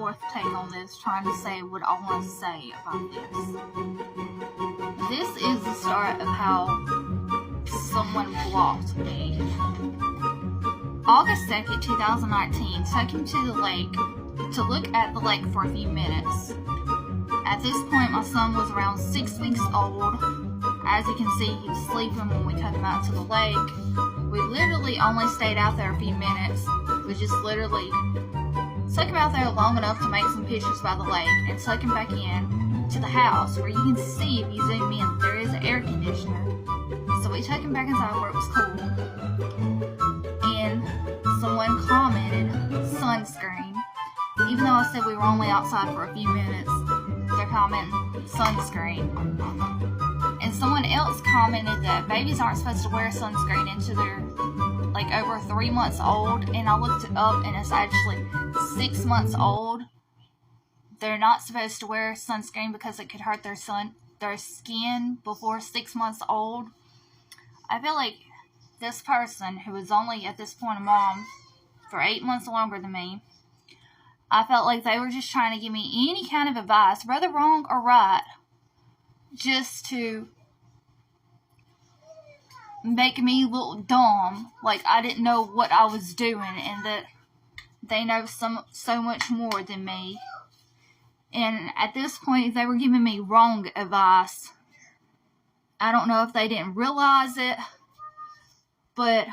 forth take on this, trying to say what I want to say about this. This is the start of how someone blocked me. August 2nd, 2019, took him to the lake to look at the lake for a few minutes. At this point, my son was around 6 weeks old. As you can see, he was sleeping when we took him out to the lake. We literally only stayed out there a few minutes. We just literally took him out there long enough to make some pictures by the lake and took him back in to the house, where you can see, if you zoom in, there is an air conditioner. So we took him back inside where it was cool. And someone commented sunscreen. Even though I said we were only outside for a few minutes, they're commenting sunscreen. And someone else commented that babies aren't supposed to wear sunscreen until they're like over 3 months old. And I looked it up, and it's actually 6 months old. They're not supposed to wear sunscreen because it could hurt their skin before 6 months old. I feel like this person, who was only at this point a mom for 8 months longer than me, I felt like they were just trying to give me any kind of advice, whether wrong or right, just to make me look dumb, like I didn't know what I was doing, and that they know so much more than me. And at this point, they were giving me wrong advice. I don't know if they didn't realize it, but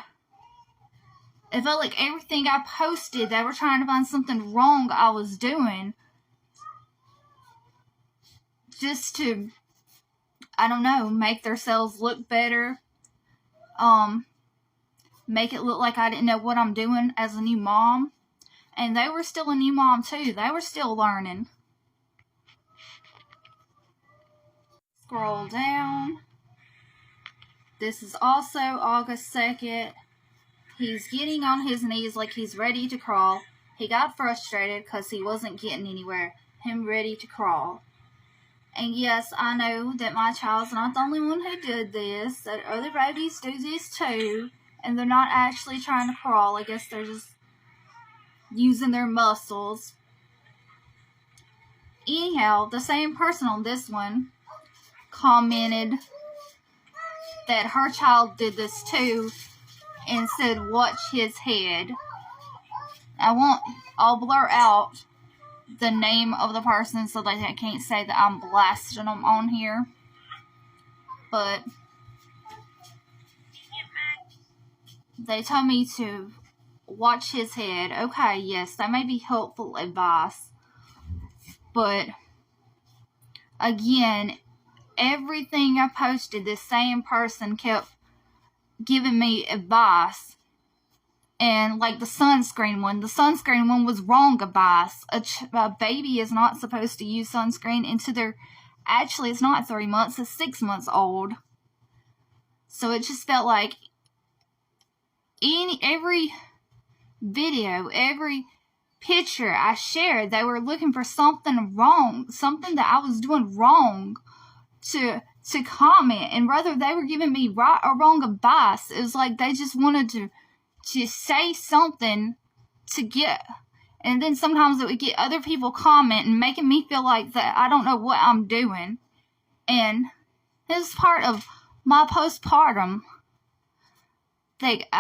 it felt like everything I posted, they were trying to find something wrong I was doing, just to, I don't know, make themselves look better, make it look like I didn't know what I'm doing as a new mom. And they were still a new mom too. They were still learning. Scroll down. This is also August 2nd. He's getting on his knees like he's ready to crawl. He got frustrated because he wasn't getting anywhere. Him ready to crawl. And yes, I know that my child's not the only one who did this. That other babies do this too. And they're not actually trying to crawl. I guess they're just using their muscles. Anyhow, the same person on this one commented that her child did this too and said, watch his head. I'll blur out the name of the person so that I can't say that I'm blasting them on here. But they told me to watch his head. Okay, yes, that may be helpful advice. But again, everything I posted, this same person kept giving me advice. And like the sunscreen one was wrong advice. A baby is not supposed to use sunscreen until they're, actually it's not 3 months, it's 6 months old. So it just felt like every video, every picture I shared, they were looking for something wrong, something that I was doing wrong to comment. And whether they were giving me right or wrong advice, it was like they just wanted to say something to get, and then sometimes it would get other people commenting, making me feel like that I don't know what I'm doing. And it was part of my postpartum, like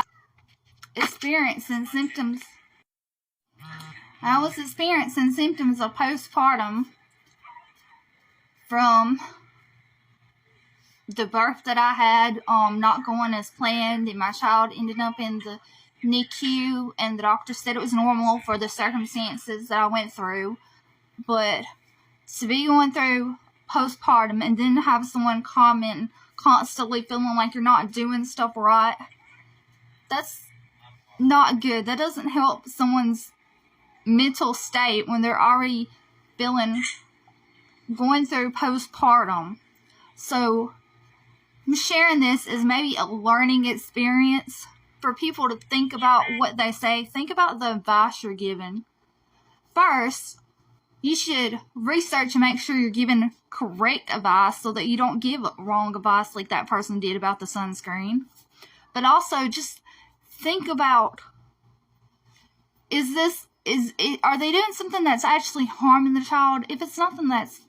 experiencing symptoms. I was experiencing symptoms of postpartum from the birth that I had, not going as planned, and my child ended up in the NICU, and the doctor said it was normal for the circumstances that I went through. But to be going through postpartum and then have someone comment constantly feeling like you're not doing stuff right, that's not good. That doesn't help someone's mental state when they're already going through postpartum. So I'm sharing this as maybe a learning experience for people to think about what they say. Think about the advice you're giving. First, you should research and make sure you're giving correct advice so that you don't give wrong advice like that person did about the sunscreen. But also just think about, is this are they doing something that's actually harming the child? If it's something that's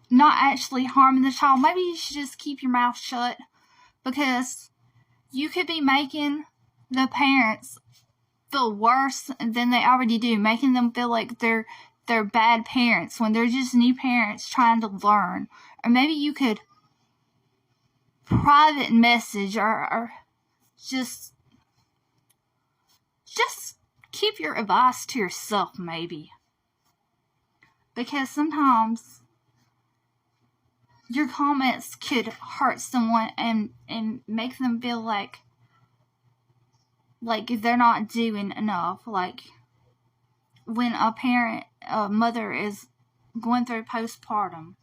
not actually harming the child, maybe you should just keep your mouth shut, because you could be making the parents feel worse than they already do, making them feel like they're bad parents when they're just new parents trying to learn. Or maybe you could private message or just keep your advice to yourself, maybe. Because sometimes your comments could hurt someone and make them feel like they're not doing enough. Like when a mother is going through postpartum,